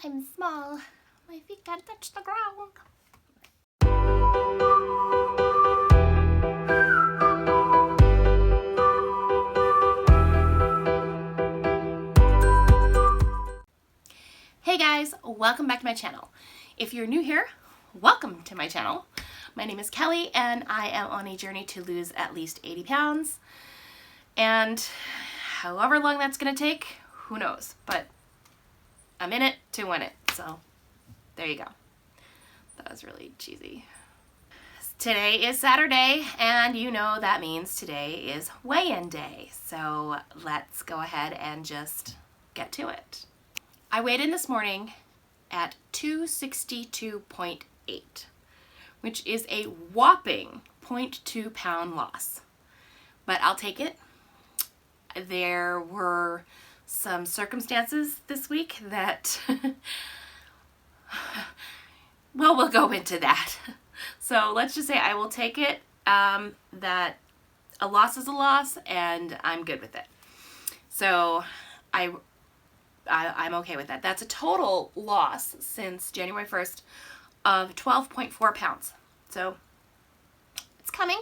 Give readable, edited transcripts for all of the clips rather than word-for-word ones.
I'm small. My feet can't touch the ground. Hey guys, welcome back to my channel. If you're new here, welcome to my channel. My name is Kelly and I am on a journey to lose at least 80 pounds. And however long that's gonna take, who knows, but I'm in it to win it. So there you go. That was really cheesy. Today is Saturday and you know that means today is weigh-in day. So let's go ahead and just get to it. I weighed in this morning at 262.8, which is a whopping 0.2 pound loss, but I'll take it. There were some circumstances this week that, well, we'll go into that. So let's just say I will take it, that a loss is a loss and I'm good with it. So I'm okay with that. That's a total loss since January 1st of 12.4 pounds. So it's coming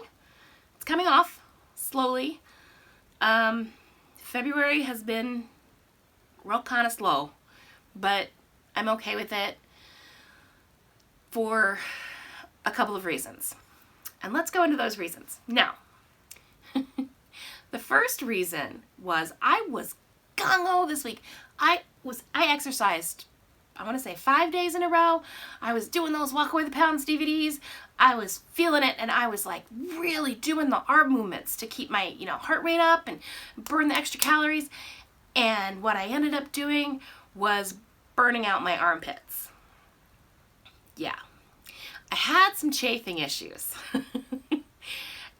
off slowly. February has been real kind of slow, but I'm okay with it for a couple of reasons. And let's go into those reasons. Now, the first reason was I was gung-ho this week. I exercised, I want to say 5 days in a row. I was doing those Walk Away the Pounds DVDs. I was feeling it and I was like really doing the arm movements to keep my, heart rate up and burn the extra calories. And what I ended up doing was burning out my armpits. Yeah. I had some chafing issues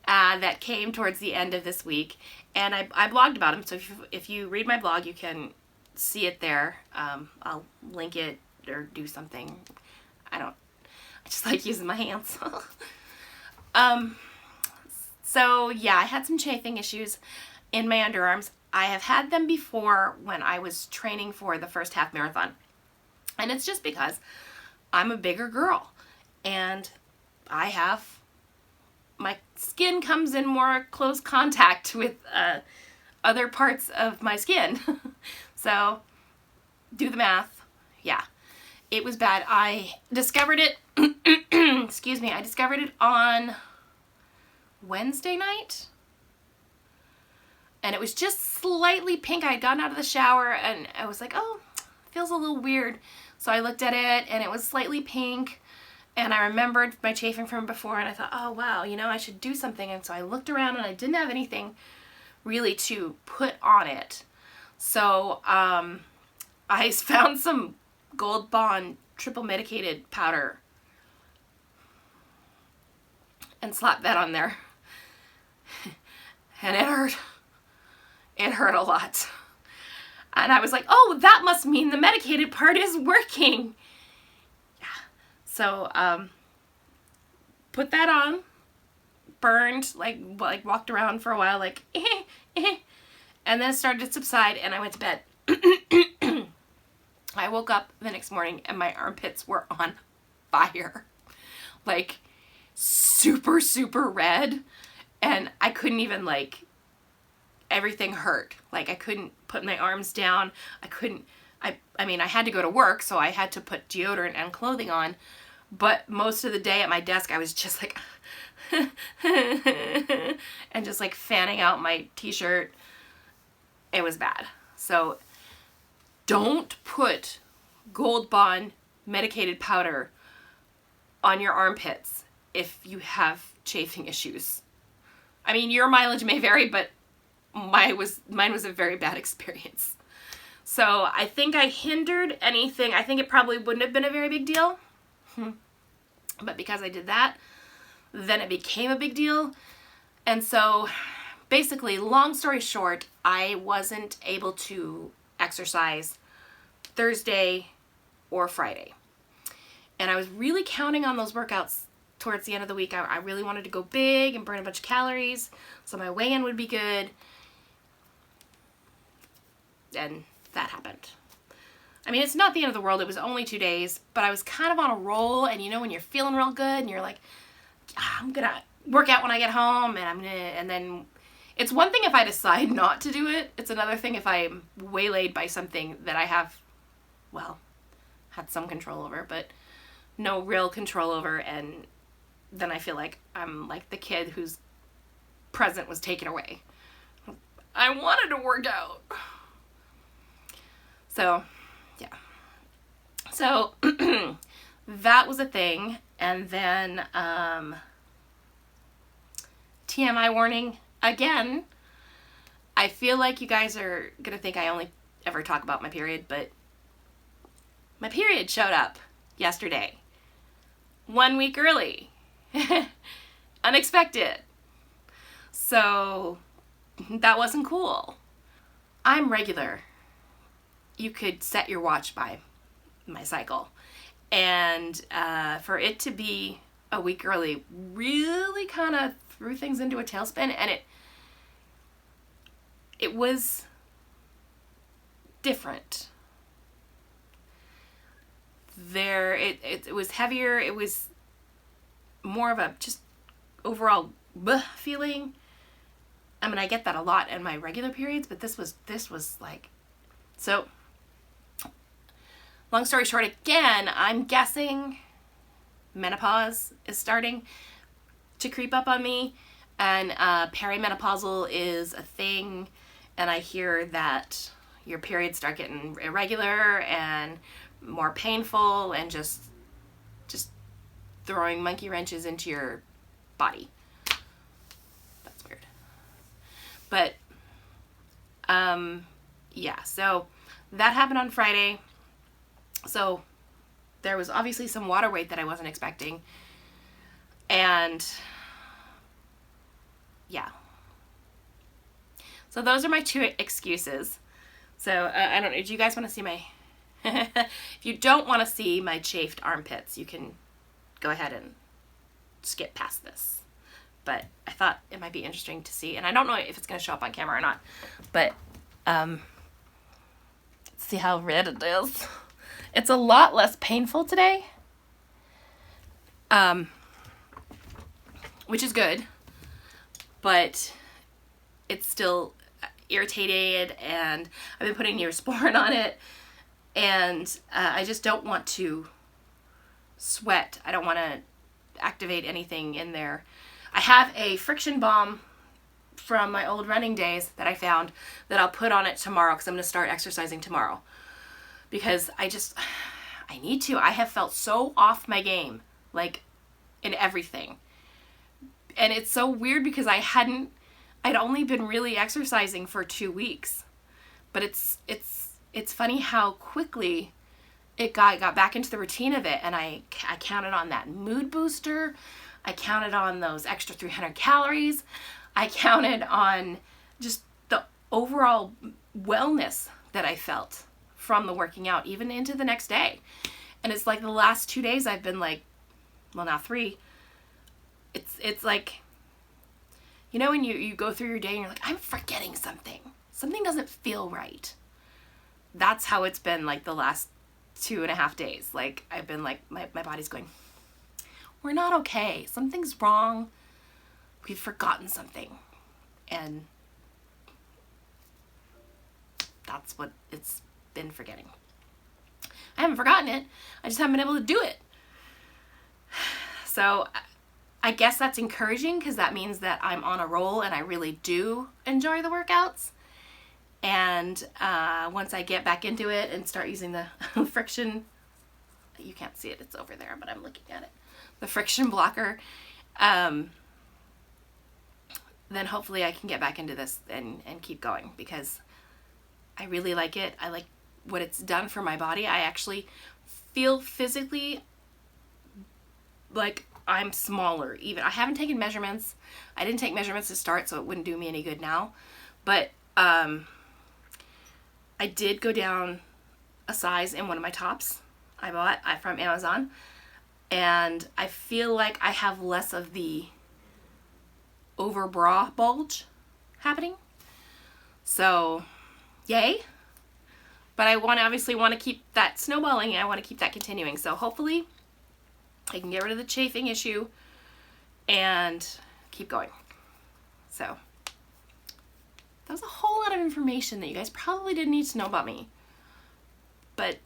that came towards the end of this week. And I blogged about them. So if you read my blog, you can see it there. I'll link it or do something. I just like using my hands. So yeah, I had some chafing issues in my underarms. I have had them before when I was training for the first half marathon. And it's just because I'm a bigger girl and my skin comes in more close contact with other parts of my skin. So do the math. Yeah, it was bad. I discovered it, excuse me, I discovered it on Wednesday night. And it was just slightly pink. I had gotten out of the shower and I was like, oh, it feels a little weird. So I looked at it and it was slightly pink. And I remembered my chafing from before and I thought, oh wow, I should do something. And so I looked around and I didn't have anything really to put on it. So I found some Gold Bond triple medicated powder and slapped that on there. And it hurt. It hurt a lot. And I was like, oh, that must mean the medicated part is working. So, put that on, burned, like walked around for a while, like, and then it started to subside and I went to bed. I woke up the next morning and my armpits were on fire, like super, super red. And I couldn't even everything hurt. Like I couldn't put my arms down. I mean, I had to go to work, so I had to put deodorant and clothing on. But most of the day at my desk, I was just like, and just fanning out my t-shirt. It was bad. So don't put Gold Bond medicated powder on your armpits if you have chafing issues. I mean, your mileage may vary, but mine was a very bad experience. So I think I hindered anything. I think it probably wouldn't have been a very big deal. But because I did that, then it became a big deal. And so basically, long story short, I wasn't able to exercise Thursday or Friday. And I was really counting on those workouts towards the end of the week. I really wanted to go big and burn a bunch of calories so my weigh-in would be good. And that happened. I mean, it's not the end of the world. It was only 2 days, but I was kind of on a roll. And you know, when you're feeling real good and you're like, I'm going to work out when I get home, and then it's one thing if I decide not to do it. It's another thing if I'm waylaid by something that I have, well, had some control over, but no real control over. And then I feel like I'm like the kid whose present was taken away. I wanted to work out. So, yeah. So, that was a thing. And then, TMI warning again. I feel like you guys are going to think I only ever talk about my period, but my period showed up yesterday. 1 week early. Unexpected. So, that wasn't cool. I'm regular. You could set your watch by my cycle. And for it to be a week early really kind of threw things into a tailspin, and it was different. It was heavier. It was more of a just overall feeling. I mean, I get that a lot in my regular periods, but this was like, so long story short, again, I'm guessing menopause is starting to creep up on me, and perimenopausal is a thing, and I hear that your periods start getting irregular and more painful and just throwing monkey wrenches into your body. That's weird. But yeah, so that happened on Friday. So there was obviously some water weight that I wasn't expecting. And yeah. So those are my 2 excuses. So I don't know. Do you guys want to see my... If you don't want to see my chafed armpits, you can go ahead and skip past this. But I thought it might be interesting to see. And I don't know if it's going to show up on camera or not. But let's see how red it is. It's a lot less painful today. Which is good. But it's still irritated, and I've been putting Neosporin on it. And I just don't want to sweat. I don't want to activate anything in there. I have a friction balm from my old running days that I found that I'll put on it tomorrow, because I'm going to start exercising tomorrow. Because I need to. I have felt so off my game, like in everything. And it's so weird because I'd only been really exercising for 2 weeks. But it's funny how quickly it got back into the routine of it. And I counted on that mood booster. I counted on those extra 300 calories. I counted on just the overall wellness that I felt from the working out, even into the next day. And it's like the last 2 days I've been like, well, now 3. It's like, you know, when you go through your day and you're like, I'm forgetting something. Something doesn't feel right. That's how it's been like the last 2.5 days. Like, I've been like, my body's going, we're not okay. Something's wrong. We've forgotten something. And that's what it's been forgetting. I haven't forgotten it. I just haven't been able to do it. So I guess that's encouraging, because that means that I'm on a roll and I really do enjoy the workouts. And once I get back into it and start using the friction, you can't see it, it's over there, but I'm looking at it, the friction blocker, then hopefully I can get back into this and keep going, because I really like it. I like what it's done for my body. I actually feel physically like I'm smaller. Even I haven't taken measurements. I didn't take measurements to start, so it wouldn't do me any good now. But I did go down a size in one of my tops I bought from Amazon, and I feel like I have less of the over bra bulge happening. So, yay. But I obviously want to keep that snowballing, and I want to keep that continuing. So hopefully I can get rid of the chafing issue and keep going. So that was a whole lot of information that you guys probably didn't need to know about me. But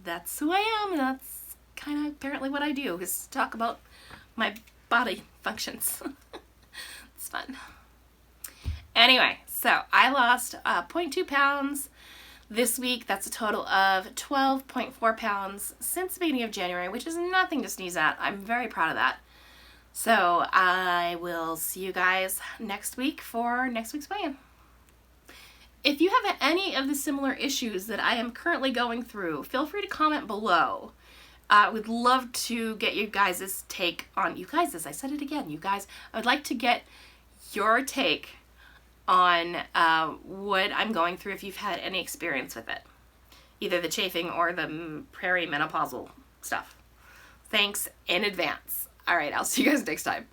that's who I am, and that's kind of apparently what I do, is talk about my body functions. It's fun. Anyway, so I lost 0.2 pounds this week. That's a total of 12.4 pounds since the beginning of January, which is nothing to sneeze at. I'm very proud of that. So I will see you guys next week for next week's plan. If you have any of the similar issues that I am currently going through, feel free to comment below. I would love to get you guys' take on, I said it again, you guys. I would like to get your take on what I'm going through, if you've had any experience with it. Either the chafing or the perimenopausal stuff. Thanks in advance. All right, I'll see you guys next time.